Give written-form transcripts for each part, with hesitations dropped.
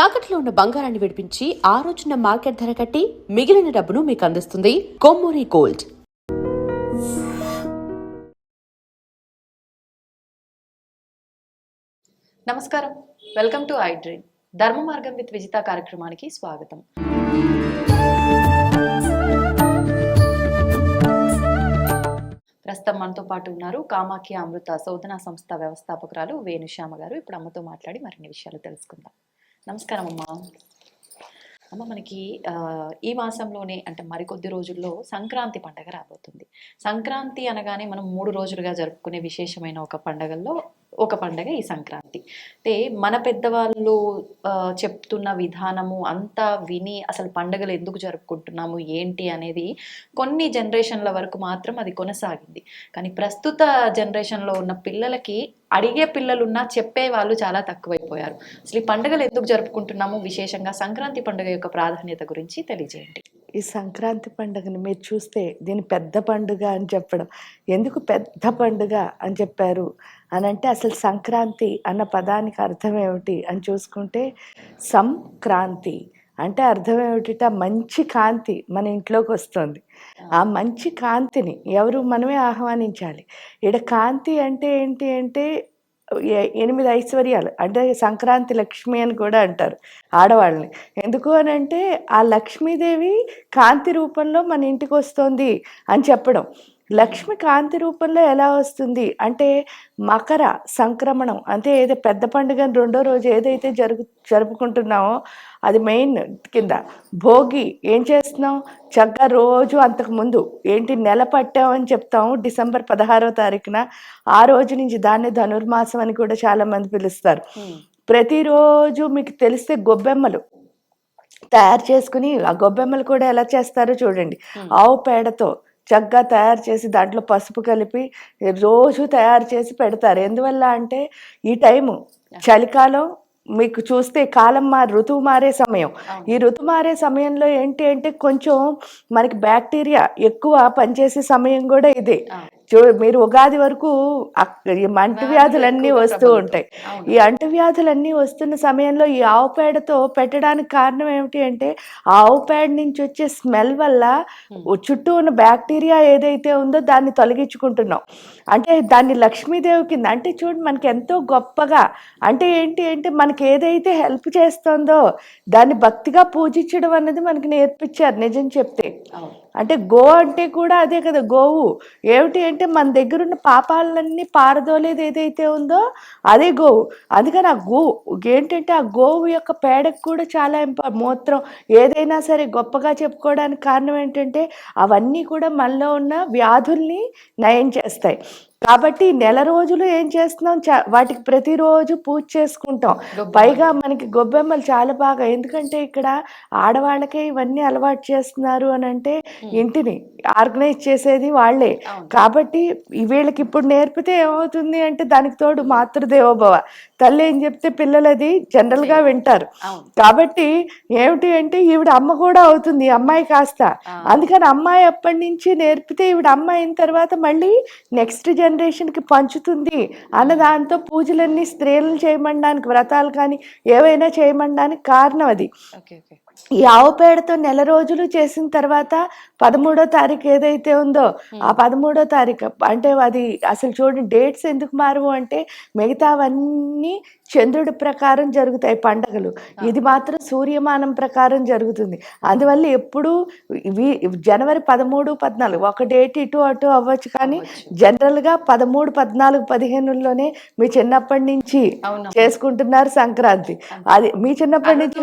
తాకట్లో ఉన్న బంగారాన్ని విడిపించి ఆ రోజున మార్కెట్ ధర కట్టి మిగిలిన డబ్బును మీకు అందిస్తుంది కొమ్మూరి గోల్డ్. నమస్కారం, వెల్కమ్ టు ఐ డ్రీమ్. ధర్మ మార్గం విత్ విజిత కార్యక్రమానికి స్వాగతం. ప్రస్తుతం మనతో పాటు ఉన్నారు కామాఖ్య అమృత శోధన సంస్థ వ్యవస్థాపకురాలు వేణుశ్యామ గారు. ఇప్పుడు అమ్మతో మాట్లాడి మరిన్ని విషయాలు తెలుసుకుందాం. నమస్కారం అమ్మ. అమ్మ, మనకి ఈ మాసంలోనే అంటే మరికొద్ది రోజుల్లో సంక్రాంతి పండగ రాబోతుంది. సంక్రాంతి అనగానే మనం 3 రోజులుగా జరుపుకునే విశేషమైన ఒక పండగల్లో ఒక పండగ ఈ సంక్రాంతి. అంటే మన పెద్దవాళ్ళు చెప్తున్న విధానము అంతా విని అసలు పండుగలు ఎందుకు జరుపుకుంటున్నాము ఏంటి అనేది కొన్ని జనరేషన్ల వరకు మాత్రం అది కొనసాగింది. కానీ ప్రస్తుత జనరేషన్లో ఉన్న పిల్లలకి అడిగే పిల్లలున్నా చెప్పే వాళ్ళు చాలా తక్కువైపోయారు. అసలు ఈ పండుగలు ఎందుకు జరుపుకుంటున్నాము, విశేషంగా సంక్రాంతి పండుగ యొక్క ప్రాధాన్యత గురించి తెలియజేయండి. ఈ సంక్రాంతి పండుగను మీరు చూస్తే దీని పెద్ద పండుగ అని చెప్పడం, ఎందుకు పెద్ద పండుగ అని చెప్పారు అని అంటే అసలు సంక్రాంతి అన్న పదానికి అర్థం ఏమిటి అని చూసుకుంటే సంక్రాంతి అంటే అర్థం ఏమిటిట, మంచి కాంతి మన ఇంట్లోకి వస్తుంది. ఆ మంచి కాంతిని మనమే ఆహ్వానించాలి. ఇక్కడ కాంతి అంటే ఏంటి అంటే 8 ఐశ్వర్యాలు, అంటే సంక్రాంతి లక్ష్మి అని కూడా అంటారు ఆడవాళ్ళని. ఎందుకు అని అంటే ఆ లక్ష్మీదేవి కాంతి రూపంలో మన ఇంటికి వస్తుంది అని చెప్పడం. లక్ష్మి కాంతి రూపంలో ఎలా వస్తుంది అంటే మకర సంక్రమణం, అంటే ఏదో పెద్ద పండుగ 2వ రోజు ఏదైతే జరుపుకుంటున్నామో అది మెయిన్ కింద. భోగి ఏం చేస్తున్నాం, చక్కగా రోజు అంతకుముందు ఏంటి నెల పట్టామని చెప్తాము డిసెంబర్ 16వ తారీఖున. ఆ రోజు నుంచి దాన్ని ధనుర్మాసం అని కూడా చాలా మంది పిలుస్తారు. ప్రతిరోజు మీకు తెలిస్తే గొబ్బెమ్మలు తయారు చేసుకుని, ఆ గొబ్బెమ్మలు కూడా ఎలా చేస్తారో చూడండి. ఆవు పేడతో చక్కగా తయారు చేసి దాంట్లో పసుపు కలిపి రోజు తయారు చేసి పెడతారు. ఎందువల్ల అంటే ఈ టైము చలికాలం, మీకు చూస్తే కాలం ఋతువు మారే సమయం. ఈ ఋతువు మారే సమయంలో ఏంటి అంటే కొంచెం మనకి బ్యాక్టీరియా ఎక్కువ పనిచేసే సమయం కూడా ఇదే. మీరు ఉగాది వరకు అంటువ్యాధులన్నీ వస్తూ ఉంటాయి. ఈ అంటువ్యాధులన్నీ వస్తున్న సమయంలో ఈ ఆవు పేడతో పెట్టడానికి కారణం ఏమిటి అంటే ఆవు పేడ నుంచి వచ్చే స్మెల్ వల్ల చుట్టూ ఉన్న బ్యాక్టీరియా ఏదైతే ఉందో దాన్ని తొలగించుకుంటున్నాం. అంటే దాన్ని లక్ష్మీదేవి కింద, అంటే చూడండి మనకి ఎంతో గొప్పగా, అంటే ఏంటి అంటే మనకి ఏదైతే హెల్ప్ చేస్తుందో దాన్ని భక్తిగా పూజించడం అన్నది మనకి నేర్పించారు నిజం చెప్తే. అంటే గో అంటే కూడా అదే కదా, గోవు ఏమిటి అంటే మన దగ్గర ఉన్న పాపాలన్నీ పారదోలేది ఏదైతే ఉందో అదే గోవు. అందుకని ఆ ఏంటంటే ఆ గోవు యొక్క పేడకు కూడా చాలా మూత్రం ఏదైనా సరే గొప్పగా చెప్పుకోవడానికి కారణం ఏంటంటే అవన్నీ కూడా మనలో ఉన్న వ్యాధుల్ని నయం చేస్తాయి. కాబట్టి నెల రోజులు ఏం చేస్తున్నాం, వాటికి ప్రతిరోజు పూజ చేసుకుంటాం. పైగా మనకి గొబ్బెమ్మలు చాలా బాగా, ఎందుకంటే ఇక్కడ ఆడవాళ్ళకే ఇవన్నీ అలవాటు చేస్తున్నారు అని అంటే ఇంటిని ఆర్గనైజ్ చేసేది వాళ్ళే. కాబట్టి వీళ్ళకి ఇప్పుడు నేర్పితే ఏమవుతుంది అంటే దానికి తోడు మాతృదేవోభవ, తల్లి ఏం చెప్తే పిల్లలు అది జనరల్గా వింటారు. కాబట్టి ఏమిటి అంటే ఈవిడ అమ్మ కూడా అవుతుంది అమ్మాయి కాస్త. అందుకని అమ్మాయి అప్పటి నుంచి నేర్పితే ఈవిడ అమ్మ అయిన తర్వాత మళ్ళీ నెక్స్ట్ జనరేషన్కి పంచుతుంది అన్న దాంతో పూజలన్నీ స్త్రీలను చేయమనడానికి, వ్రతాలు కానీ ఏవైనా చేయమనడానికి కారణం అది. ఈ ఆవు పేడతో నెల రోజులు చేసిన తర్వాత 13వ తారీఖు ఏదైతే ఉందో ఆ 13వ తారీఖు అంటే అది అసలు చూడండి డేట్స్ ఎందుకు మారవు అంటే మిగతావన్నీ చంద్రుడి ప్రకారం జరుగుతాయి పండగలు, ఇది మాత్రం సూర్యమానం ప్రకారం జరుగుతుంది. అందువల్ల ఎప్పుడు జనవరి 13, 14 ఒక డేట్ ఇటు అటు అవ్వచ్చు, కానీ జనరల్గా 13, 14, 15లోనే మీ చిన్నప్పటి నుంచి చేసుకుంటున్నారు సంక్రాంతి. అది మీ చిన్నప్పటి నుంచి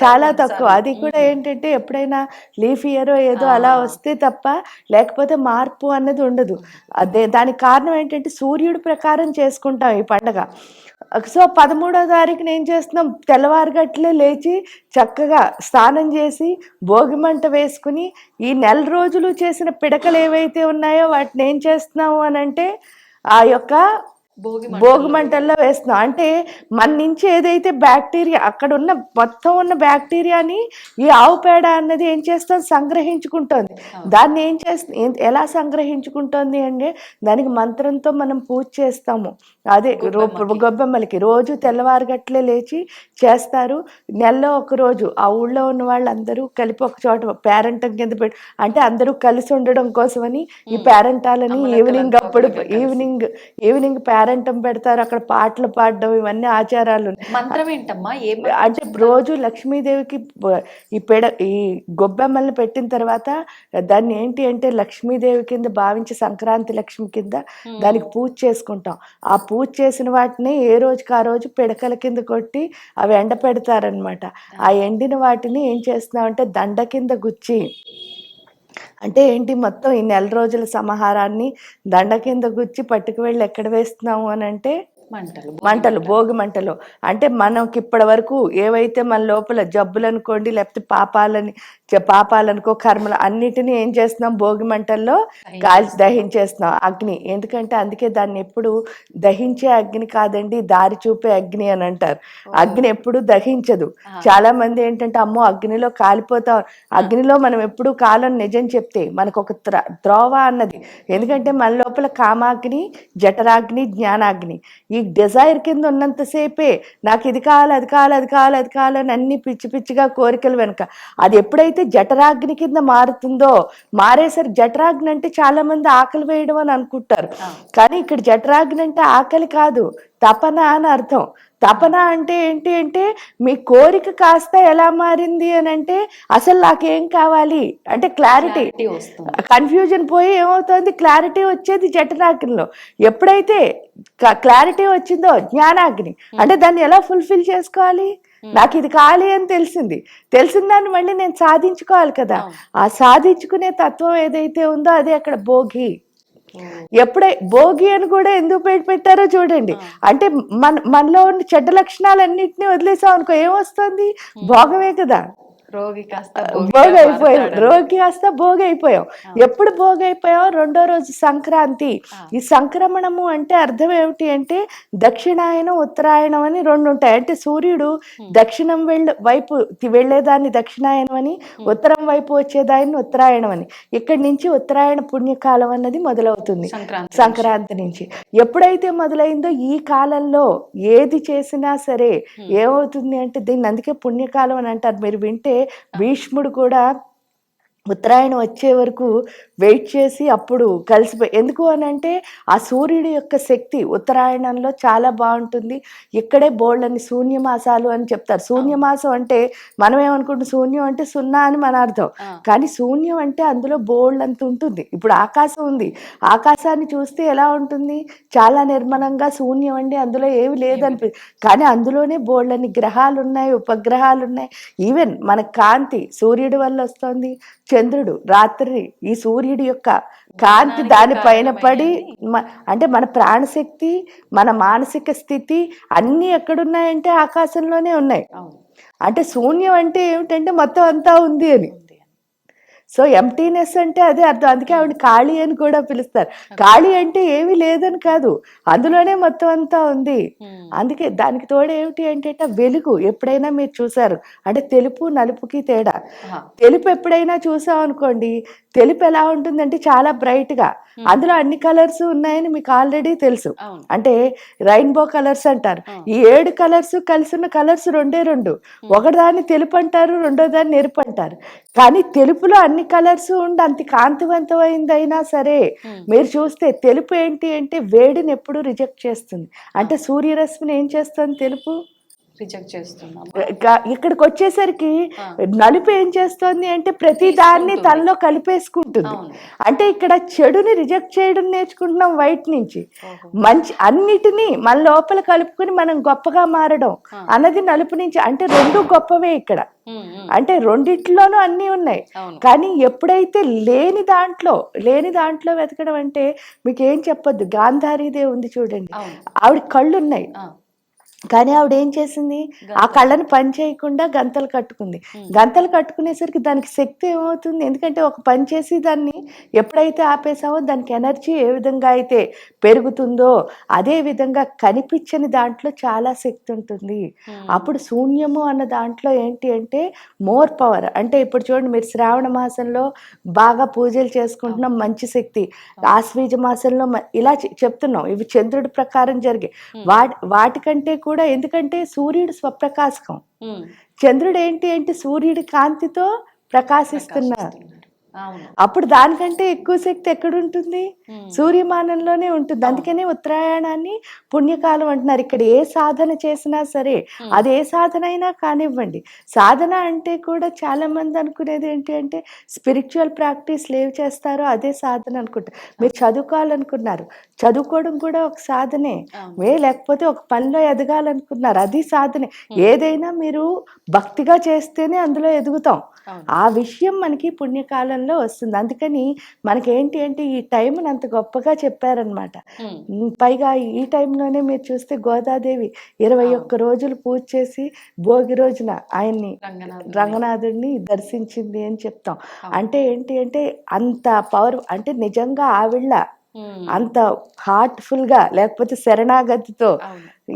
చాలా తక్కువ. అది కూడా ఏంటంటే ఎప్పుడైనా లీఫ్ ఇయర్ ఏదో అలా వస్తే తప్ప లేకపోతే మార్పు అన్నది ఉండదు. అదే దానికి కారణం ఏంటంటే సూర్యుడి ప్రకారం చేసుకుంటాం ఈ పండగ. సో 13వ తారీఖున ఏం చేస్తున్నాం, తెల్లవారుగట్లే లేచి చక్కగా స్నానం చేసి భోగి మంట వేసుకుని ఈ నెల రోజులు చేసిన పిడకలు ఏవైతే ఉన్నాయో వాటిని ఏం చేస్తున్నాము అని అంటే ఆ యొక్క భోగి మంటల్లో వేస్తున్నాం. అంటే మన నుంచి ఏదైతే బ్యాక్టీరియా అక్కడ ఉన్న మొత్తం ఉన్న బ్యాక్టీరియాని ఈ ఆవు పేడ అన్నది ఏం చేస్తాం, సంగ్రహించుకుంటోంది. దాన్ని ఏం ఎలా సంగ్రహించుకుంటోంది అంటే దానికి మంత్రంతో మనం పూజ చేస్తాము. అదే గొబ్బెమ్మలకి రోజు తెల్లవారుగట్లే లేచి చేస్తారు. నెలలో ఒక రోజు ఆ ఊళ్ళో ఉన్న వాళ్ళందరూ కలిపి ఒక చోట పేరంటం కింద పెట్టి, అంటే అందరూ కలిసి ఉండడం కోసమని ఈ పేరంటాలని ఈవినింగ్ అప్పుడు ఈవినింగ్ పేరంటం పెడతారు. అక్కడ పాటలు పాడడం ఇవన్నీ ఆచారాలు. మంత్రం ఏంటమ్మా? అంటే రోజు లక్ష్మీదేవికి ఈ గొబ్బెమ్మల్ని పెట్టిన తర్వాత దాన్ని ఏంటి అంటే లక్ష్మీదేవి కింద భావించి సంక్రాంతి లక్ష్మి కింద దానికి పూజ చేసుకుంటాం. ఆ పూజ చేసిన వాటిని ఏ రోజుకి ఆ రోజు పిడకల కింద కొట్టి అవి ఎండ పెడతారనమాట. ఆ ఎండిన వాటిని ఏం చేస్తున్నామంటే దండ కింద గుచ్చి, అంటే ఏంటి మొత్తం ఈ నెల రోజుల సమాహారాన్ని దండ కింద గుచ్చి పట్టుకు వెళ్ళి ఎక్కడ వేస్తున్నాము అని అంటే మంటలు, భోగి మంటలు. అంటే మనకి ఇప్పటి వరకు ఏవైతే మన లోపల జబ్బులు అనుకోండి, లేకపోతే పాపాలనుకో కర్మలు అన్నిటినీ ఏం చేస్తున్నాం, భోగి మంటల్లో కాల్చి దహించేస్తున్నాం. అగ్ని ఎందుకంటే అందుకే దాన్ని ఎప్పుడు దహించే అగ్ని కాదండి, దారి చూపే అగ్ని అని అంటారు. అగ్ని ఎప్పుడు దహించదు. చాలా మంది ఏంటంటే అమ్మో అగ్నిలో కాలిపోతాం. అగ్నిలో మనం ఎప్పుడు కాలం నిజం చెప్తే మనకు ఒక త్రోవ అన్నది. ఎందుకంటే మన లోపల కామాగ్ని, జఠరాగ్ని, జ్ఞానాగ్ని, ఈ డిజైర్ కింద ఉన్నంతసేపే నాకు ఇది కావాలి, అది కావాలి, అది కావాలి, అది కావాలని అన్ని పిచ్చి పిచ్చిగా కోరికలు వెనుక. అది ఎప్పుడైతే జఠరాగ్ని కింద మారుతుందో, మారేసరి జఠరాగ్ని అంటే చాలా మంది ఆకలి వేయడం అని అనుకుంటారు. కానీ ఇక్కడ జఠరాగ్ని అంటే ఆకలి కాదు, తపన అని అర్థం. తపన అంటే ఏంటి అంటే మీ కోరిక కాస్త ఎలా మారింది అని అంటే అసలు నాకేం కావాలి అంటే క్లారిటీ, కన్ఫ్యూజన్ పోయి ఏమవుతుంది, క్లారిటీ వచ్చేది జఠరాగ్నిలో. ఎప్పుడైతే క్లారిటీ వచ్చిందో జ్ఞానాగ్ని, అంటే దాన్ని ఎలా ఫుల్ఫిల్ చేసుకోవాలి, నాకు ఇది కావాలి అని తెలిసిన దాన్ని మళ్ళీ నేను సాధించుకోవాలి కదా. ఆ సాధించుకునే తత్వం ఏదైతే ఉందో అదే అక్కడ భోగి. ఎప్పుడై భోగి అని కూడా ఎందుకు పెట్టారో చూడండి. అంటే మనలో ఉన్న చెడ్డ లక్షణాలన్నింటినీ వదిలేసాం అనుకో, ఏమొస్తుంది, భోగమే కదా. రోగి కాస్త భోగి అయిపోయాం. ఎప్పుడు భోగి అయిపోయాం, రెండో రోజు సంక్రాంతి. ఈ సంక్రమణము అంటే అర్థం ఏమిటి అంటే దక్షిణాయనం, ఉత్తరాయణం అని రెండు ఉంటాయి. అంటే సూర్యుడు దక్షిణం వైపు వెళ్ళేదాన్ని దక్షిణాయనం అని, ఉత్తరం వైపు వచ్చేదాన్ని ఉత్తరాయణం అని. ఇక్కడి నుంచి ఉత్తరాయణ పుణ్యకాలం అన్నది మొదలవుతుంది సంక్రాంతి నుంచి. ఎప్పుడైతే మొదలైందో ఈ కాలంలో ఏది చేసినా సరే ఏమవుతుంది అంటే దీన్ని అందుకే పుణ్యకాలం అని అంటారు. మీరు వింటే భీష్ముడు కూడా ఉత్తరాయణం వచ్చే వరకు వెయిట్ చేసి అప్పుడు కలిసిపోయి, ఎందుకు అని అంటే ఆ సూర్యుడి యొక్క శక్తి ఉత్తరాయణంలో చాలా బాగుంటుంది. ఇక్కడే బోళ్ళని శూన్యమాసాలు అని చెప్తారు. శూన్యమాసం అంటే మనం ఏమనుకుంటాం, శూన్యం అంటే సున్నా అని మన అర్థం. కానీ శూన్యం అంటే అందులో బోళ్ళ అంత ఉంటుంది. ఇప్పుడు ఆకాశం ఉంది, ఆకాశాన్ని చూస్తే ఎలా ఉంటుంది, చాలా నిర్మలంగా శూన్యం అండి, అందులో ఏమి లేదనిపి, కానీ అందులోనే బోళ్ళని గ్రహాలు ఉన్నాయి, ఉపగ్రహాలు ఉన్నాయి. ఈవెన్ మన కాంతి సూర్యుడి వల్ల వస్తుంది, చంద్రుడు రాత్రి ఈ సూర్యుడి యొక్క కాంతి దానిపైన పడి అంటే మన ప్రాణశక్తి, మన మానసిక స్థితి అన్నీ ఎక్కడున్నాయంటే ఆకాశంలోనే ఉన్నాయి. అంటే శూన్యం అంటే ఏమిటంటే మొత్తం అంతా ఉంది అని. సో ఎంప్టీనెస్ అంటే అదే అర్థం. అందుకే ఆవిడ ఖాళీ అని కూడా పిలుస్తారు. ఖాళీ అంటే ఏమీ లేదని కాదు, అందులోనే మొత్తం అంతా ఉంది. అందుకే దానికి తోడు ఏమిటి అంటే వెలుగు. ఎప్పుడైనా మీరు చూసారు అంటే తెలుపు నలుపుకి తేడా. తెలుపు ఎప్పుడైనా చూసాం అనుకోండి, తెలుపు ఎలా ఉంటుందంటే చాలా బ్రైట్ గా, అందులో అన్ని కలర్స్ ఉన్నాయని మీకు ఆల్రెడీ తెలుసు. అంటే రెయిన్బో కలర్స్ అంటారు. ఈ 7 కలర్స్ కలిసి ఉన్న కలర్స్ రెండే రెండు. ఒకదాన్ని తెలుపు అంటారు, రెండో దాన్ని ఎరుపు అంటారు. కానీ తెలుపులో అన్ని కలర్స్ ఉండి అంత కాంతివంతమైందైనా సరే మీరు చూస్తే తెలుపు ఏంటి అంటే వేడిని ఎప్పుడు రిజెక్ట్ చేస్తుంది. అంటే సూర్యరశ్మిని ఏం చేస్తుంది తెలుపు, రిజెక్ట్ చేస్తున్నాం. ఇక్కడికి వచ్చేసరికి నలుపు ఏం చేస్తుంది అంటే ప్రతి దాన్ని తనలో కలిపేసుకుంటుంది. అంటే ఇక్కడ చెడుని రిజెక్ట్ చేయడం నేర్చుకుంటున్నాం వైట్ నుంచి. మంచి అన్నిటినీ మన లోపల కలుపుకుని మనం గొప్పగా మారడం అన్నది నలుపు నుంచి. అంటే రెండు గొప్పవే ఇక్కడ. అంటే రెండిట్లోనూ అన్నీ ఉన్నాయి. కానీ ఎప్పుడైతే లేని దాంట్లో వెతకడం అంటే మీకు ఏం చెప్పొద్దు. గాంధారీదే ఉంది చూడండి, ఆవిడ కళ్ళు ఉన్నాయి, కానీ ఆవిడ ఏం చేసింది, ఆ గంతలు. కళ్ళని పని చేయకుండా గంతలు కట్టుకుంది. గంతలు కట్టుకునేసరికి దానికి శక్తి ఏమవుతుంది, ఎందుకంటే ఒక పని చేసి దాన్ని ఎప్పుడైతే ఆపేసామో దానికి ఎనర్జీ ఏ విధంగా అయితే పెరుగుతుందో అదే విధంగా కనిపించని దాంట్లో చాలా శక్తి ఉంటుంది. అప్పుడు శూన్యము అన్న దాంట్లో ఏంటి అంటే మోర్ పవర్. అంటే ఇప్పుడు చూడండి, మీరు శ్రావణ మాసంలో బాగా పూజలు చేసుకుంటున్నాం, మంచి శక్తి. ఆశ్వీజ మాసంలో ఇలా చెప్తున్నాం, ఇవి చంద్రుడి ప్రకారం జరిగే వాటికంటే కూడా, ఎందుకంటే సూర్యుడు స్వప్రకాశకం, ఉమ్, చంద్రుడు ఏంటి అంటే సూర్యుడి కాంతితో ప్రకాశిస్తున్నారు. అవును. అప్పుడు దానికంటే ఎక్కువ శక్తి ఎక్కడుంటుంది, ఉమ్, సూర్యమానంలోనే ఉంటుంది. అందుకనే ఉత్తరాయణాన్ని పుణ్యకాలం అంటున్నారు. ఇక్కడ ఏ సాధన చేసినా సరే, అది ఏ సాధన అయినా కానివ్వండి, సాధన అంటే కూడా చాలా మంది అనుకునేది ఏంటి అంటే స్పిరిచువల్ ప్రాక్టీస్ ఏవి చేస్తారో అదే సాధన అనుకుంటారు. మీరు చదువుకోవాలనుకున్నారు, చదువుకోవడం కూడా ఒక సాధనే. లేకపోతే ఒక పనిలో ఎదగాలనుకున్నారు, అది సాధనే. ఏదైనా మీరు భక్తిగా చేస్తేనే అందులో ఎదుగుతాం. ఆ విషయం మనకి పుణ్యకాలంలో వస్తుంది. అందుకని మనకేంటి అంటే ఈ టైంని అంత గొప్పగా చెప్పారనమాట. పైగా ఈ టైంలోనే మీరు చూస్తే గోదాదేవి 21 రోజులు పూజ చేసి భోగి రోజున ఆయన్ని రంగనాథుడిని దర్శించింది అని చెప్తాం. అంటే ఏంటి అంటే అంత పవర్, అంటే నిజంగా ఆవిళ్ళ అంత హార్ట్ఫుల్గా, లేకపోతే శరణాగతితో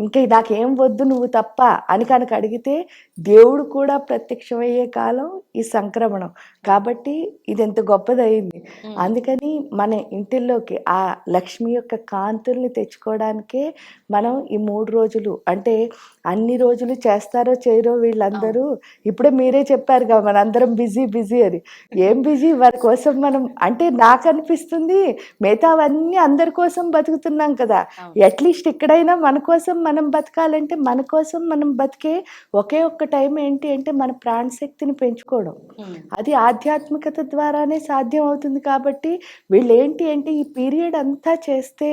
ఇంకా నాకేం వద్దు నువ్వు తప్ప అని కనుక అడిగితే దేవుడు కూడా ప్రత్యక్షమయ్యే కాలం ఈ సంక్రమణం. కాబట్టి ఇది ఎంత గొప్పదయింది. అందుకని మన ఇంటిల్లోకి ఆ లక్ష్మి యొక్క కాంతుల్ని తెచ్చుకోవడానికే మనం ఈ 3 రోజులు, అంటే అన్ని రోజులు చేస్తారో చేయరో వీళ్ళందరూ. ఇప్పుడే మీరే చెప్పారు కదా మనందరం బిజీ బిజీ అని. ఏం బిజీ, వారి కోసం మనం, అంటే నాకు అనిపిస్తుంది మిగతావన్నీ అందరి కోసం బతుకుతున్నాం కదా, అట్లీస్ట్ ఇక్కడైనా మన కోసం మనం బతకాలంటే మన కోసం మనం బతికే ఒకే ఒక్క టైం ఏంటి అంటే మన ప్రాణశక్తిని పెంచుకోవడం. అది ఆధ్యాత్మికత ద్వారానే సాధ్యం అవుతుంది. కాబట్టి వీళ్ళు ఏంటి అంటే ఈ పీరియడ్ అంతా చేస్తే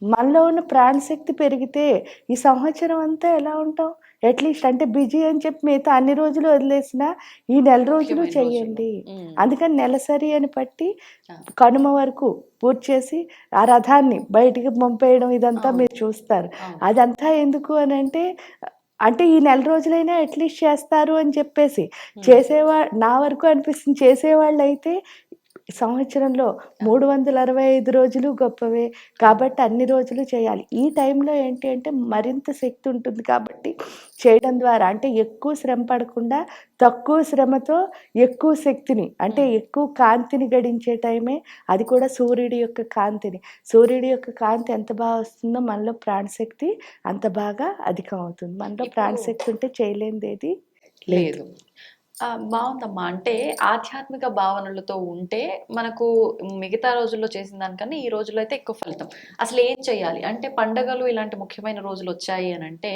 మనలో ఉన్న ప్రాణశక్తి పెరిగితే ఈ సంవత్సరం అంతా ఎలా ఉంటాం, అట్లీస్ట్ అంటే బిజీ అని చెప్పి మిగతా అన్ని రోజులు వదిలేసిన ఈ నెల రోజులు చెయ్యండి. అందుకని నెలసరి అని పట్టి కనుమ వరకు పూర్తి చేసి ఆ రథాన్ని బయటికి పంపేయడం ఇదంతా మీరు చూస్తారు. అదంతా ఎందుకు అని అంటే ఈ నెల రోజులైనా అట్లీస్ట్ చేస్తారు అని చెప్పేసి నా వరకు అనిపిస్తుంది, చేసేవాళ్ళు అయితే సంవత్సరంలో 365 రోజులు గొప్పవే. కాబట్టి అన్ని రోజులు చేయాలి. ఈ టైంలో ఏంటి అంటే మరింత శక్తి ఉంటుంది. కాబట్టి చేయడం ద్వారా, అంటే ఎక్కువ శ్రమ పడకుండా తక్కువ శ్రమతో ఎక్కువ శక్తిని, అంటే ఎక్కువ కాంతిని గడించే టైమే. అది కూడా సూర్యుడి యొక్క కాంతిని. సూర్యుడి యొక్క కాంతి ఎంత బాగా వస్తుందో మనలో ప్రాణశక్తి అంత బాగా అధికం అవుతుంది. మనలో ప్రాణశక్తి ఉంటే చేయలేనిదేది లేదు. బాగుందమ్మా. అంటే ఆధ్యాత్మిక భావనలతో ఉంటే మనకు మిగతా రోజుల్లో చేసిన దానికన్నా ఈ రోజుల్లో అయితే ఎక్కువ ఫలితం. అసలు ఏం చేయాలి అంటే, పండగలు ఇలాంటి ముఖ్యమైన రోజులు వచ్చాయి అని అంటే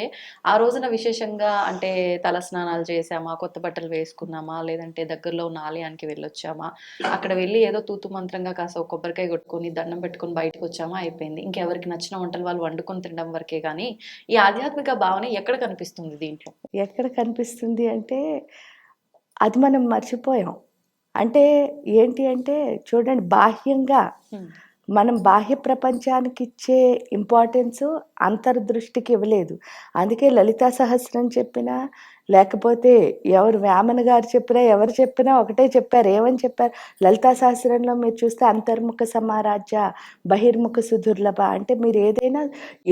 ఆ రోజున విశేషంగా అంటే తల స్నానాలు చేసామా, కొత్త బట్టలు వేసుకున్నామా, లేదంటే దగ్గరలో ఉన్న ఆలయానికి వెళ్ళొచ్చామా, అక్కడ వెళ్ళి ఏదో తూతు మంత్రంగా కాస్త కొబ్బరికాయ కొట్టుకొని దండం పెట్టుకొని బయటకు వచ్చామా, అయిపోయింది. ఇంకెవరికి నచ్చిన వంటలు వాళ్ళు వండుకొని తినడం వరకే. కానీ ఈ ఆధ్యాత్మిక భావన ఎక్కడ కనిపిస్తుంది దీంట్లో? ఎక్కడ కనిపిస్తుంది అంటే అది మనం మర్చిపోయాం. అంటే ఏంటి అంటే చూడండి, బాహ్యంగా మనం బాహ్య ప్రపంచానికి ఇచ్చే ఇంపార్టెన్స్ అంతర్దృష్టికి ఇవ్వలేదు. అందుకే లలితా సహస్రం చెప్పినా, లేకపోతే ఎవరు వేమన గారు చెప్పినా, ఎవరు చెప్పినా ఒకటే చెప్పారు. ఏమని చెప్పారు? లలితా సహస్రంలో మీరు చూస్తే అంతర్ముఖ సమారాజ్య బహిర్ముఖ సుదుర్లభ. అంటే మీరు ఏదైనా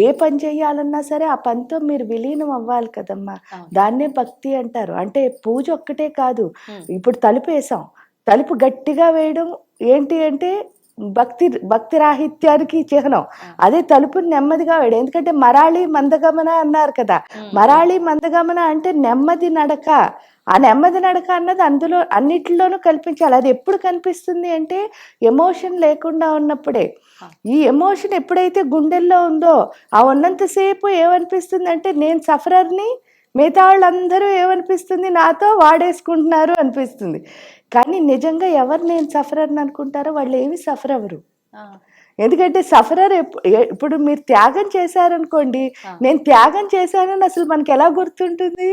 ఏ పని చేయాలన్నా సరే ఆ పనితో మీరు విలీనం అవ్వాలి కదమ్మా. దాన్నే భక్తి అంటారు. అంటే పూజ ఒక్కటే కాదు. ఇప్పుడు తలుపు వేసాం, తలుపు గట్టిగా వేయడం ఏంటి అంటే భక్తి రాహిత్యానికి చిహ్నం. అదే తలుపుని నెమ్మదిగా వేయడం. ఎందుకంటే మరాళి మందగమన అన్నారు కదా. మరాళి మందగమన అంటే నెమ్మది నడక. ఆ నెమ్మది నడక అన్నది అందులో అన్నిటిలోనూ కల్పించాలి. అది ఎప్పుడు కనిపిస్తుంది అంటే ఎమోషన్ లేకుండా ఉన్నప్పుడే. ఈ ఎమోషన్ ఎప్పుడైతే గుండెల్లో ఉందో ఆ ఉన్నంతసేపు ఏమనిపిస్తుంది అంటే నేను సఫరర్ని, మిగతా వాళ్ళందరూ ఏమనిపిస్తుంది, నాతో వాడేసుకుంటున్నారు అనిపిస్తుంది. కానీ నిజంగా ఎవరు నేను సఫరర్ని అనుకుంటారో వాళ్ళు ఏమి సఫర్ అవ్వరు. ఎందుకంటే సఫరర్ ఇప్పుడు మీరు త్యాగం చేశారనుకోండి, నేను త్యాగం చేశానని అసలు మనకి ఎలా గుర్తుంటుంది?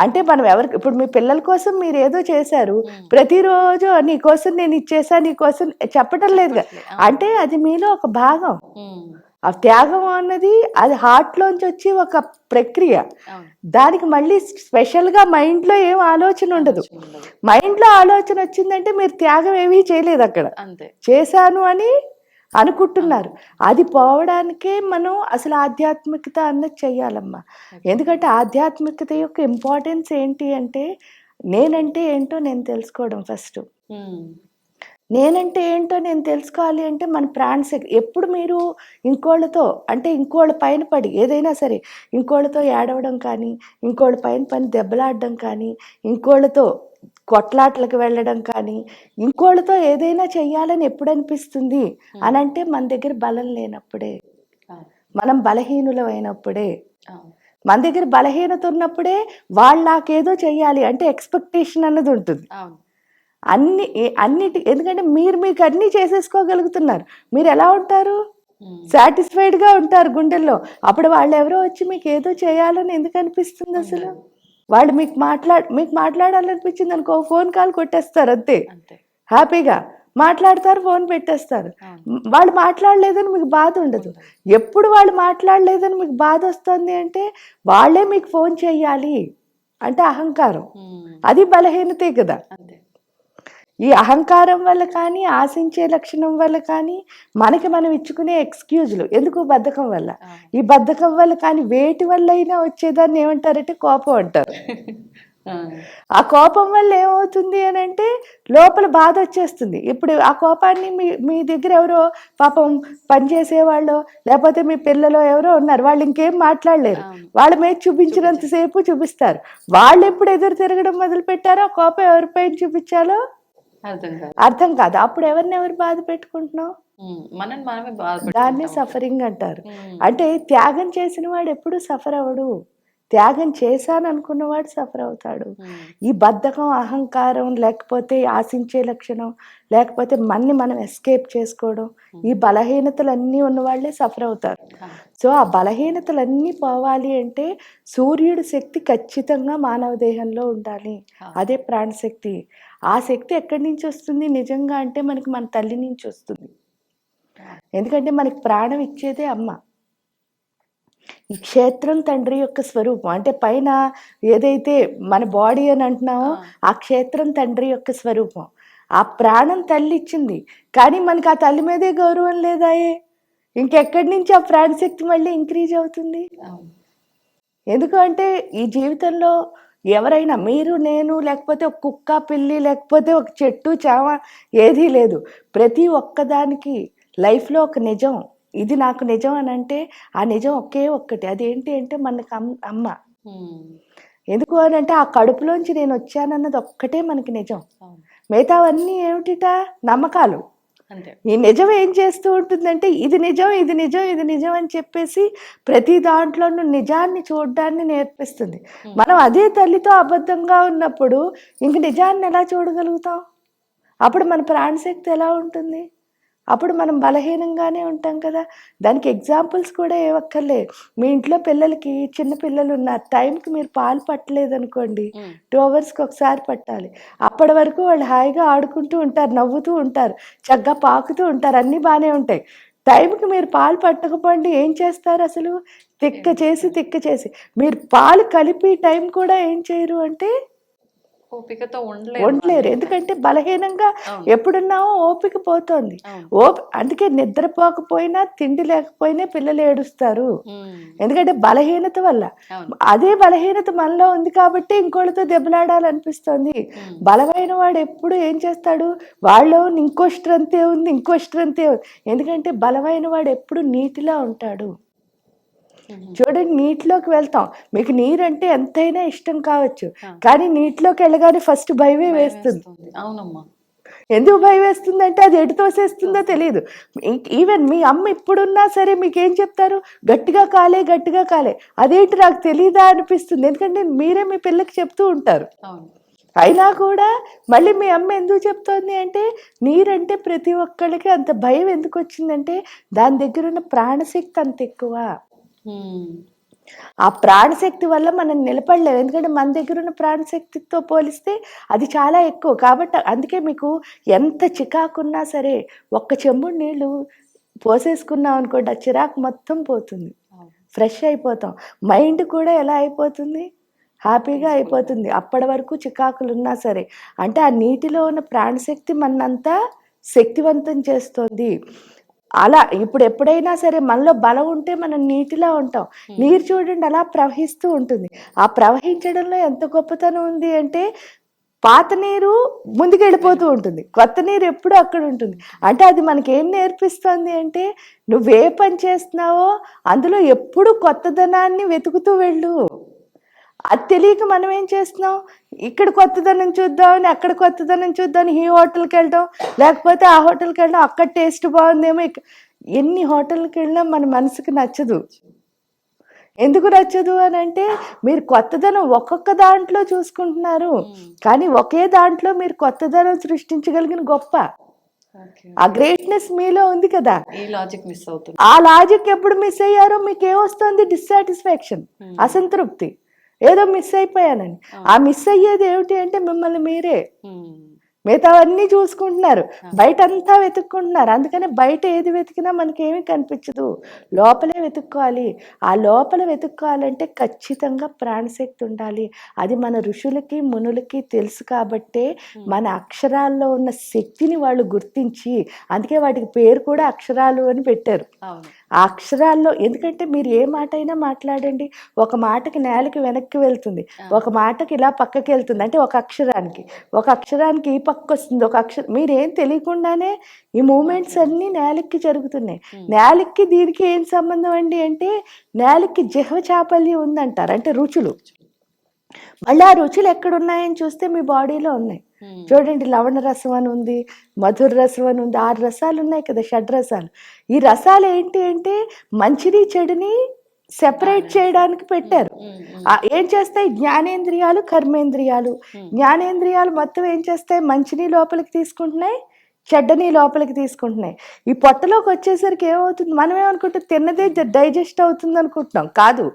అంటే మనం ఎవరికి, ఇప్పుడు మీ పిల్లల కోసం మీరు ఏదో చేశారు, ప్రతిరోజు నీకోసం నేను ఇచ్చేసా, నీకోసం చెప్పటం లేదు. అంటే అది మీలో ఒక భాగం. ఆ త్యాగం అన్నది అది హార్ట్లోంచి వచ్చి ఒక ప్రక్రియ. అవును. దానికి మళ్ళీ స్పెషల్గా మైండ్లో ఏం ఆలోచన ఉండదు. ఆలోచన ఉండదు. మైండ్లో ఆలోచన వచ్చిందంటే మీరు త్యాగం ఏమీ చేయలేదు, అక్కడ అంతే. చేశాను అని అనుకుంటున్నారు. అది పోవడానికే మనం అసలు ఆధ్యాత్మికత అన్నది చెయ్యాలమ్మా. ఎందుకంటే ఆధ్యాత్మికత యొక్క ఇంపార్టెన్స్ ఏంటి అంటే, నేనంటే ఏంటో నేను తెలుసుకోవడం ఫస్ట్. ఉమ్. నేనంటే ఏంటో నేను తెలుసుకోవాలి అంటే మన ప్రాణశక్తి. ఎప్పుడు మీరు ఇంకోళ్ళతో అంటే ఇంకోళ్ళ పైన పడి ఏదైనా సరే ఇంకోళ్ళతో ఏడవడం కానీ, ఇంకోళ్ళ పైన దెబ్బలాడడం కానీ, ఇంకోళ్ళతో కొట్లాట్లకు వెళ్ళడం కానీ, ఇంకోళ్ళతో ఏదైనా చెయ్యాలని ఎప్పుడు అనిపిస్తుంది అని అంటే మన దగ్గర బలం లేనప్పుడే, అవును. మనం బలహీనులం అయినప్పుడే. అవును. మన దగ్గర బలహీనత ఉన్నప్పుడే వాళ్ళు నాకేదో చెయ్యాలి అంటే ఎక్స్పెక్టేషన్ అన్నది ఉంటుంది. అవును. అన్నిటి ఎందుకంటే మీకు అన్నీ చేసేసుకోగలుగుతున్నారు, మీరు ఎలా ఉంటారు? ఉమ్. సాటిస్ఫైడ్గా ఉంటారు గుండెల్లో. అప్పుడు వాళ్ళు ఎవరో వచ్చి మీకు ఏదో చేయాలని ఎందుకు అనిపిస్తుంది అసలు? వాళ్ళు మీకు మాట్లాడాలనిపించింది అనుకో, ఫోన్ కాల్ కొట్టేస్తారు అంతే, అంతే. హ్యాపీగా మాట్లాడతారు, ఫోన్ పెట్టేస్తారు. అవును. వాళ్ళు మాట్లాడలేదని మీకు బాధ ఉండదు. ఎప్పుడు వాళ్ళు మాట్లాడలేదని మీకు బాధ వస్తుంది అంటే వాళ్ళే మీకు ఫోన్ చెయ్యాలి అంటే అహంకారం. ఉమ్. అది బలహీనతే కదా. అంతే. ఈ అహంకారం వల్ల కానీ, ఆశించే లక్షణం వల్ల కానీ, మనకి మనం ఇచ్చుకునే ఎక్స్క్యూజులు ఎందుకు? బద్ధకం వల్ల. ఈ బద్ధకం వల్ల కానీ వేటి వల్ల అయినా వచ్చేదాన్ని ఏమంటారంటే కోపం అంటారు. ఆ. ఆ కోపం వల్ల ఏమవుతుంది అని అంటే లోపల బాధ వచ్చేస్తుంది. ఇప్పుడు ఆ కోపాన్ని మీ దగ్గర ఎవరో పాపం పనిచేసేవాళ్ళు లేకపోతే మీ పిల్లలు ఎవరో ఉన్నారు, వాళ్ళు ఇంకేం మాట్లాడలేరు, వాళ్ళ మీద చూపించినంతసేపు చూపిస్తారు. వాళ్ళు ఎప్పుడు ఎదురు తిరగడం మొదలు పెట్టారో ఆ కోపం ఎవరిపైన చూపించాలో అర్థం కాదు. అప్పుడు ఎవరు బాధ పెట్టుకుంటున్నాం? మనమే దాన్ని సఫరింగ్ అంటారు. అంటే త్యాగం చేసిన వాడు ఎప్పుడు సఫర్ అవ్వడు, త్యాగం చేశాను అనుకున్నవాడు సఫర్ అవుతాడు. ఈ బద్ధకం, అహంకారం, లేకపోతే ఆశించే లక్షణం, లేకపోతే మనం ఎస్కేప్ చేసుకోవడం, ఈ బలహీనతలన్నీ ఉన్నవాళ్లే సఫర్ అవుతారు. సో ఆ బలహీనతలన్నీ పోవాలి అంటే సూర్యుడి శక్తి ఖచ్చితంగా మానవ దేహంలో ఉండాలి. అదే ప్రాణశక్తి. ఆ శక్తి ఎక్కడి నుంచి వస్తుంది నిజంగా అంటే మనకి మన తల్లి నుంచి వస్తుంది. ఎందుకంటే మనకి ప్రాణం ఇచ్చేదే అమ్మ. ఈ క్షేత్రం తండ్రి యొక్క స్వరూపం. అంటే పైన ఏదైతే మన బాడీ అని అంటున్నామో ఆ క్షేత్రం తండ్రి యొక్క స్వరూపం. ఆ ప్రాణం తల్లి ఇచ్చింది, కానీ మనకి ఆ తల్లి మీదే గౌరవం లేదాయే, ఇంకెక్కడి నుంచి ఆ ప్రాణశక్తి మళ్ళీ ఇంక్రీజ్ అవుతుంది? ఎందుకు అంటే ఈ జీవితంలో ఎవరైనా మీరు, నేను, లేకపోతే ఒక కుక్క, పిల్లి, లేకపోతే ఒక చెట్టు, చామ ఏదీ లేదు. ప్రతి ఒక్కదానికి లైఫ్లో ఒక నిజం, ఇది నాకు నిజం అని అంటే ఆ నిజం ఒకే ఒక్కటి. అదేంటి అంటే మనకు అమ్మ. ఎందుకు అని అంటే ఆ కడుపులోంచి నేను వచ్చానన్నది ఒక్కటే మనకి నిజం. మిగతావన్నీ ఏమిటిట? నమ్మకాలు. ఈ నిజం ఏం చేస్తూ ఉంటుందంటే ఇది నిజం, ఇది నిజం, ఇది నిజం అని చెప్పేసి ప్రతి దాంట్లోనూ నిజాన్ని చూడడాన్ని నేర్పిస్తుంది. మనం అదే తల్లితో అబద్ధంగా ఉన్నప్పుడు ఇంక నిజాన్ని ఎలా చూడగలుగుతాం? అప్పుడు మన ప్రాణశక్తి ఎలా ఉంటుంది? అప్పుడు మనం బలహీనంగానే ఉంటాం కదా. దానికి ఎగ్జాంపుల్స్ కూడా ఏవక్కర్లే. మీ ఇంట్లో పిల్లలకి, చిన్న పిల్లలు ఉన్నారు, టైంకి మీరు పాలు పట్టలేదనుకోండి, 2 అవర్స్కి ఒకసారి పట్టాలి. అప్పటి వరకు వాళ్ళు హాయిగా ఆడుకుంటూ ఉంటారు, నవ్వుతూ ఉంటారు, చక్కగా పాకుతూ ఉంటారు, అన్నీ బాగానే ఉంటాయి. టైంకి మీరు పాలు పట్టకపోండి, ఏం చేస్తారు అసలు? తిక్క చేసి మీరు పాలు కలిపి టైం కూడా ఏం చేయరు అంటే ఓపికతో ఉండలేరు. ఎందుకంటే బలహీనంగా ఎప్పుడున్నామో ఓపిక పోతోంది. అందుకే నిద్రపోకపోయినా, తిండి లేకపోయినా పిల్లలు ఏడుస్తారు. ఎందుకంటే బలహీనత వల్ల. అదే బలహీనత మనలో ఉంది కాబట్టి ఇంకోళ్ళతో దెబ్బలాడాలనిపిస్తుంది. బలమైన వాడు ఎప్పుడు ఏం చేస్తాడు? వాళ్ళు ఇంకో స్ట్రెంత్ ఉంది, ఇంకో స్ట్రెంత్ ఉంది. ఎందుకంటే బలమైన వాడు ఎప్పుడు నీటిలో ఉంటాడు. చూడండి, నీటిలోకి వెళ్తాం, మీకు నీరంటే ఎంతైనా ఇష్టం కావచ్చు, కానీ నీటిలోకి వెళ్ళగానే ఫస్ట్ భయమే వేస్తుంది. అవునమ్మా. ఎందుకు భయం వేస్తుందంటే అది ఎటు తోసేస్తుందో తెలియదు. ఈవెన్ మీ అమ్మ ఇప్పుడున్నా సరే మీకేం చెప్తారు? గట్టిగా కాలే, గట్టిగా కాలే. అదేంటి నాకు తెలీదా అనిపిస్తుంది, ఎందుకంటే మీరే మీ పిల్లకి చెప్తూ ఉంటారు. అయినా కూడా మళ్ళీ మీ అమ్మ ఎందుకు చెప్తోంది అంటే నీరంటే ప్రతి ఒక్కళ్ళకి అంత భయం ఎందుకు వచ్చిందంటే దాని దగ్గర ఉన్న ప్రాణశక్తి అంత ఎక్కువ. ఆ ప్రాణశక్తి వల్ల మనం నిలబడలేము, ఎందుకంటే మన దగ్గర ఉన్న ప్రాణశక్తితో పోలిస్తే అది చాలా ఎక్కువ. కాబట్టి అందుకే మీకు ఎంత చికాకున్నా సరే ఒక్క చెంబుడు నీళ్ళు పోసేసుకున్నాం అనుకోండి ఆ చిరాకు మొత్తం పోతుంది, ఫ్రెష్ అయిపోతాం. మైండ్ కూడా ఎలా అయిపోతుంది, హ్యాపీగా అయిపోతుంది. అప్పటి వరకు చికాకులు ఉన్నా సరే, అంటే ఆ నీటిలో ఉన్న ప్రాణశక్తి మనంతా శక్తివంతం చేస్తుంది. అలా ఇప్పుడు ఎప్పుడైనా సరే మనలో బలం ఉంటే మనం నీటిలా ఉంటాం. నీరు చూడండి అలా ప్రవహిస్తూ ఉంటుంది. ఆ ప్రవహించడంలో ఎంత గొప్పతనం ఉంది అంటే పాత నీరు ముందుకు వెళ్ళిపోతూ ఉంటుంది, కొత్త నీరు ఎప్పుడూ అక్కడ ఉంటుంది. అంటే అది మనకి ఏం నేర్పిస్తుంది అంటే నువ్వే పని చేస్తున్నావో అందులో ఎప్పుడు కొత్తదనాన్ని వెతుకుతూ వెళ్ళు. అది తెలియక మనం ఏం చేస్తున్నాం, ఇక్కడ కొత్తదనం చూద్దామని అక్కడ కొత్తదనం చూద్దామని ఈ హోటల్కి వెళ్ళడం, లేకపోతే ఆ హోటల్కి వెళ్ళడం, అక్కడ టేస్ట్ బాగుందేమో. ఎన్ని హోటల్కి వెళ్ళినా మన మనసుకు నచ్చదు. ఎందుకు నచ్చదు అని అంటే మీరు కొత్తదనం ఒక్కొక్క దాంట్లో చూసుకుంటున్నారు, కానీ ఒకే దాంట్లో మీరు కొత్తదనం సృష్టించగలిగిన గొప్ప ఆ గ్రేట్నెస్ మీలో ఉంది కదా. ఆ లాజిక్ ఎప్పుడు మిస్ అయ్యారో మీకు ఏమొస్తుంది, డిస్సాటిస్ఫాక్షన్, అసంతృప్తి, ఏదో మిస్ అయిపోయానని. ఆ మిస్ అయ్యేది ఏమిటి అంటే మిమ్మల్ని మీరే. మిగతావన్నీ చూసుకుంటున్నారు, బయట అంతా వెతుక్కుంటున్నారు. అందుకని బయట ఏది వెతికినా మనకేమీ కనిపించదు, లోపలే వెతుక్కోవాలి. ఆ లోపల వెతుక్కోవాలంటే ఖచ్చితంగా ప్రాణశక్తి ఉండాలి. అది మన ఋషులకి మునులకి తెలుసు కాబట్టే మన అక్షరాల్లో ఉన్న శక్తిని వాళ్ళు గుర్తించి, అందుకే వాటికి పేరు కూడా అక్షరాలు అని పెట్టారు. ఆ అక్షరాల్లో, ఎందుకంటే మీరు ఏ మాట అయినా మాట్లాడండి, ఒక మాటకి నేలకి వెనక్కి వెళ్తుంది, ఒక మాటకి ఇలా పక్కకి వెళ్తుంది. అంటే ఒక అక్షరానికి ఈ పక్క వస్తుంది, ఒక అక్షరం. మీరేం తెలియకుండానే ఈ మూమెంట్స్ అన్నీ నేలకి జరుగుతున్నాయి. నేలకి దీనికి ఏం సంబంధం అండి అంటే నేలకి జిహ్వ చాపల్యం ఉందంటారు, అంటే రుచులు. మళ్ళీ ఆ రుచులు ఎక్కడున్నాయని చూస్తే మీ బాడీలో ఉన్నాయి. చూడండి, లవణ రసం అని ఉంది, మధుర రసం అని ఉంది, 6 రసాలు ఉన్నాయి కదా, షడ్రసాలు. ఈ రసాలు ఏంటి అంటే మంచిని చెడుని సెపరేట్ చేయడానికి పెట్టారు. ఏం చేస్తాయి, జ్ఞానేంద్రియాలు కర్మేంద్రియాలు. జ్ఞానేంద్రియాలు మొత్తం ఏం చేస్తాయి, మంచిని లోపలికి తీసుకుంటున్నాయి, చెడ్డని లోపలికి తీసుకుంటున్నాయి. ఈ పొట్టలోకి వచ్చేసరికి ఏమవుతుంది, మనం ఏమనుకుంటాం, తిన్నదే డైజెస్ట్ అవుతుంది అనుకుంటున్నాం. కాదు,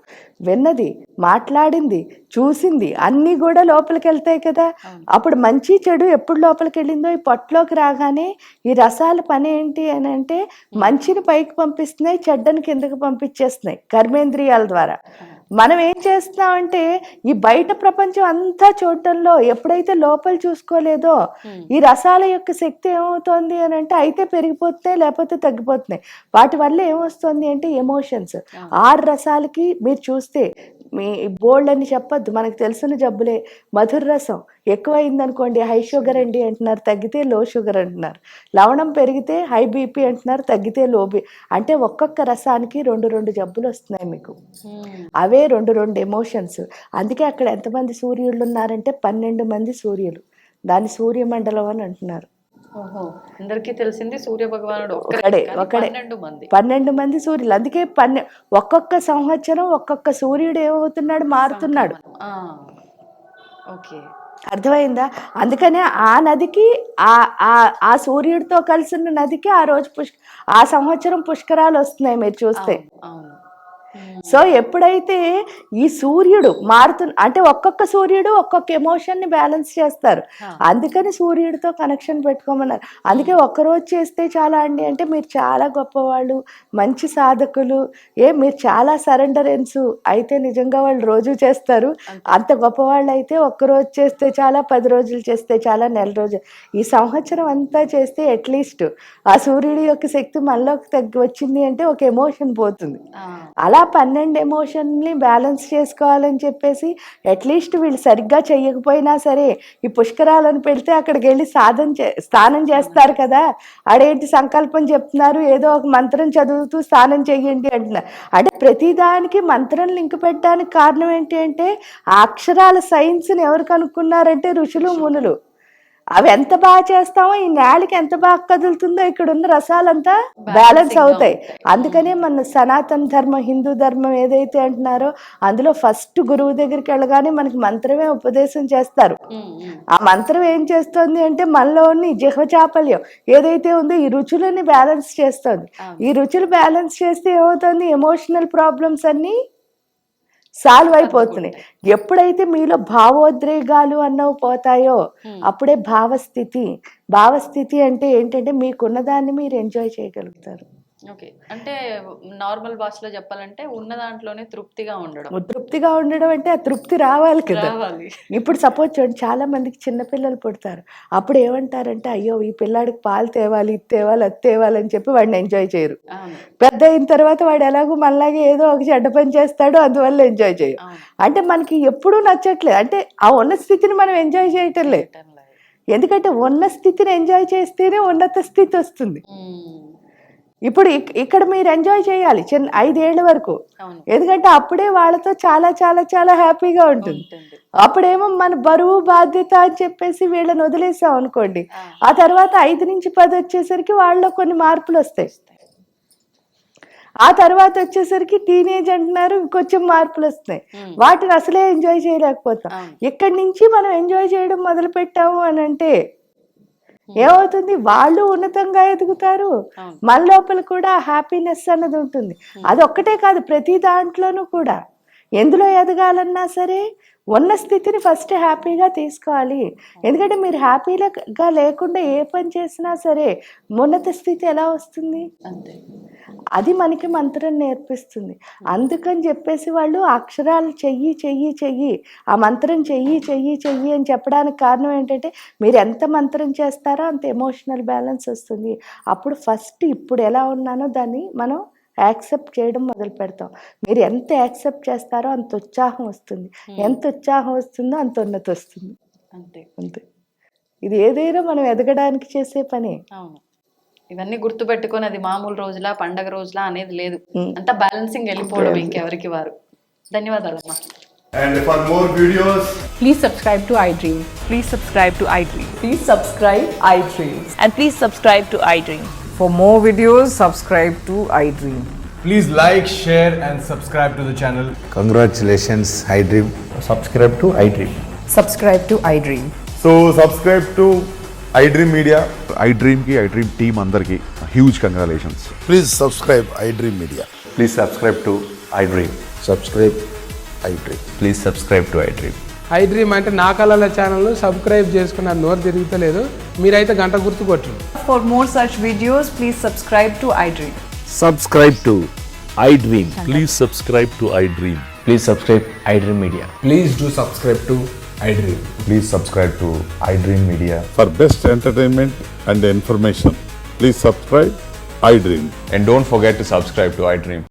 విన్నది, మాట్లాడింది, చూసింది అన్నీ కూడా లోపలికి వెళ్తాయి కదా. అప్పుడు మంచి చెడు ఎప్పుడు లోపలికి వెళ్ళిందో ఈ పొట్టలోకి రాగానే ఈ రసాల పని ఏంటి అని అంటే మంచిని పైకి పంపిస్తున్నాయి, చెడ్డని కిందకి పంపించేస్తున్నాయి కర్మేంద్రియాల ద్వారా. మనం ఏం చేస్తున్నామంటే ఈ బయట ప్రపంచం అంతా చూడటంలో ఎప్పుడైతే లోపల చూసుకోలేదో ఈ రసాల యొక్క శక్తి ఏమవుతోంది అని అంటే అయితే పెరిగిపోతున్నాయి, లేకపోతే తగ్గిపోతున్నాయి. వాటి వల్ల ఏమొస్తుంది అంటే ఎమోషన్స్. 6 రసాలకి మీరు చూస్తే మీ బోల్డ్ అని చెప్పద్దు, మనకు తెలిసిన జబ్బులే. మధుర రసం ఎక్కువైందనుకోండి హై షుగర్ అండి అంటున్నారు, తగ్గితే లో షుగర్ అంటున్నారు. లవణం పెరిగితే హై బీపీ అంటున్నారు, తగ్గితే లో అంటే ఒక్కొక్క రసానికి 2 జబ్బులు వస్తున్నాయి మీకు. అవే 2 ఎమోషన్స్. అందుకే అక్కడ ఎంతమంది సూర్యుళ్ళు ఉన్నారంటే 12 మంది సూర్యులు. దాన్ని సూర్యమండలం అని అంటున్నారు. అందరికీ తెలిసింది సూర్య భగవానుడు ఒకడే 12 మంది సూర్యులు. అందుకే ఒక్కొక్క సంవత్సరం ఒక్కొక్క సూర్యుడు ఏమవుతున్నాడు, మారుతున్నాడు. అర్థమైందా? అందుకనే ఆ నదికి ఆ సూర్యుడితో కలిసిన నదికి ఆ రోజు ఆ సంవత్సరం పుష్కరాలు వస్తున్నాయి మీరు చూస్తే. సో ఎప్పుడైతే ఈ సూర్యుడు అంటే ఒక్కొక్క సూర్యుడు ఒక్కొక్క ఎమోషన్ ని బ్యాలెన్స్ చేస్తారు. అందుకని సూర్యుడితో కనెక్షన్ పెట్టుకోమన్నారు. అందుకే ఒక్కరోజు చేస్తే చాలా అండి అంటే మీరు చాలా గొప్పవాళ్ళు, మంచి సాధకులు, మీరు చాలా సరెండరెన్స్ అయితే నిజంగా వాళ్ళు రోజు చేస్తారు. అంత గొప్పవాళ్ళు అయితే ఒక్కరోజు చేస్తే చాలా, 10 రోజులు చేస్తే చాలా, నెల రోజులు, ఈ సంవత్సరం అంతా చేస్తే అట్లీస్ట్ ఆ సూర్యుడి యొక్క శక్తి మనలోకి వచ్చింది అంటే ఒక ఎమోషన్ పోతుంది. అలా 12 ఎమోషన్ని బ్యాలెన్స్ చేసుకోవాలని చెప్పేసి అట్లీస్ట్ వీళ్ళు సరిగ్గా చెయ్యకపోయినా సరే ఈ పుష్కరాలను పెడితే అక్కడికి వెళ్ళి స్నానం చేస్తారు కదా, ఆడేంటి సంకల్పం చెప్తున్నారు, ఏదో ఒక మంత్రం చదువుతూ స్నానం చెయ్యండి అంటున్నారు. అంటే ప్రతిదానికి మంత్రం లింక్ పెట్టడానికి కారణం ఏంటి అంటే ఆ అక్షరాల సైన్స్ని ఎవరు కనుక్కున్నారంటే ఋషులు మునులు. అవి ఎంత బాగా చేస్తామో ఈ నేలకి ఎంత బాగా కదులుతుందో ఇక్కడ ఉన్న రసాలంతా బ్యాలెన్స్ అవుతాయి. అందుకనే మన సనాతన ధర్మం, హిందూ ధర్మం ఏదైతే అంటున్నారో అందులో ఫస్ట్ గురువు దగ్గరికి వెళ్ళగానే మనకి మంత్రమే ఉపదేశం చేస్తారు. ఆ మంత్రం ఏం చేస్తుంది అంటే మనలోని జిహ్వ చాపల్యం ఏదైతే ఉందో ఈ రుచులని బ్యాలెన్స్ చేస్తుంది. ఈ రుచులు బ్యాలెన్స్ చేస్తే ఏమవుతుంది, ఎమోషనల్ ప్రాబ్లమ్స్ అన్నీ సాల్వ్ అయిపోతున్నాయి. ఎప్పుడైతే మీలో భావోద్రేగాలు అన్నవి పోతాయో అప్పుడే భావస్థితి అంటే ఏంటంటే మీకున్నదాన్ని మీరు ఎంజాయ్ చేయగలుగుతారు. ఓకే. అంటే నార్మల్ భాషలో చెప్పాలంటే ఉన్న దాంట్లోనే తృప్తిగా ఉండడం. తృప్తిగా ఉండడం అంటే ఆ తృప్తి రావాలి కదా. రావాలి. ఇప్పుడు సపోజ్ చూడండి, చాలా మందికి చిన్నపిల్లలు పుడతారు. అప్పుడు ఏమంటారంటే, అయ్యో ఈ పిల్లాడికి పాలు తేవాలి, ఇది తేవాలి, అది తేవాలి అని చెప్పి వాడిని ఎంజాయ్ చేయరు. అవును. పెద్ద అయిన తర్వాత వాడు ఎలాగో మనలాగే ఏదో ఒక చెడ్డ పని చేస్తాడు, అందువల్ల ఎంజాయ్ చేయం. అవును. అంటే మనకి ఎప్పుడూ నచ్చట్లేదు, అంటే ఆ ఉన్న స్థితిని మనం ఎంజాయ్ చేయటం లేదు. ఎందుకంటే ఉన్న స్థితిని ఎంజాయ్ చేస్తేనే ఉన్నత స్థితి వస్తుంది. ఇప్పుడు ఇక్కడ మీరు ఎంజాయ్ చేయాలి 5 ఏళ్ల వరకు, అవును. ఎందుకంటే అప్పుడే వాళ్ళతో చాలా చాలా చాలా హ్యాపీగా ఉంటుంది. అప్పుడేమో మన బరువు బాధ్యత అని చెప్పేసి వీళ్ళని వదిలేసాం అనుకోండి, ఆ తర్వాత 5 నుంచి 10 వచ్చేసరికి వాళ్ళలో కొన్ని మార్పులు వస్తాయి. ఆ తర్వాత వచ్చేసరికి టీనేజ్ అంటున్నారు, ఇంకొంచెం మార్పులు వస్తున్నాయి. వాటిని అసలే ఎంజాయ్ చేయలేకపోతాం. ఇక్కడి నుంచి మనం ఎంజాయ్ చేయడం మొదలు పెట్టాము అని అంటే ఏమవుతుంది, వాళ్ళు ఉన్నతంగా ఎదుగుతారు, మన లోపల కూడా హ్యాపీనెస్ అన్నది ఉంటుంది. అది ఒక్కటే కాదు, ప్రతి దాంట్లోనూ కూడా ఎందులో ఎదగాలన్నా సరే ఉన్న స్థితిని ఫస్ట్ హ్యాపీగా తీసుకోవాలి. ఎందుకంటే మీరు హ్యాపీగా లేకుండా ఏ పని చేసినా సరే ఉన్నత స్థితి ఎలా వస్తుంది? అంతే. అది మనకి మంత్రం నేర్పిస్తుంది. అందుకని చెప్పేసి వాళ్ళు అక్షరాలు చెయ్యి చెయ్యి చెయ్యి, ఆ మంత్రం చెయ్యి చెయ్యి చెయ్యి అని చెప్పడానికి కారణం ఏంటంటే, మీరు ఎంత మంత్రం చేస్తారో అంత ఎమోషనల్ బ్యాలెన్స్ వస్తుంది. అప్పుడు ఫస్ట్ ఇప్పుడు ఎలా ఉన్నానో దాన్ని మనం యాక్సెప్ట్ చేయడం మొదలు పెడతాం. మీరు ఎంత యాక్సెప్ట్ చేస్తారో అంత ఉత్సాహం వస్తుంది, ఎంత ఉత్సాహం వస్తుందో అంత ఉన్నతి వస్తుంది. అంతే. అంతే. ఇది ఏదైనా మనం ఎదగడానికి చేసే పని. అవును. ఇవన్నీ గుర్తుపెట్టుకొని అది మామూలు రోజులా పండగ రోజులా అనేది లేదు, అంతా బ్యాలెన్సింగ్ వెళ్ళిపోవడం ఇంకెవరికి వారు. ధన్యవాదాలమ్మా. And for more videos, Please subscribe to iDream. Please subscribe to iDream. Please subscribe iDream. And please subscribe to iDream. For more videos, subscribe to iDream. please like, share and subscribe to the channel. Congratulations, iDream. Subscribe to iDream. Subscribe to iDream. So subscribe to iDream Media. iDream ki iDream team andarki huge congratulations. Please subscribe iDream Media. Please subscribe to iDream. Subscribe iDream. Please subscribe to iDream. iDream అంటే నా కళల ఛానల్ను subscribe చేసుకున్న నోరు తిరుగుతలేదు, మీరైతే గంట గుర్తు కొట్టండి. For more such videos, please subscribe to iDream. Subscribe to iDream. Please subscribe to iDream. Please subscribe iDream Media. Please do subscribe to iDream. Please subscribe to iDream Media. For best entertainment and information, please subscribe iDream. And don't forget to subscribe to iDream.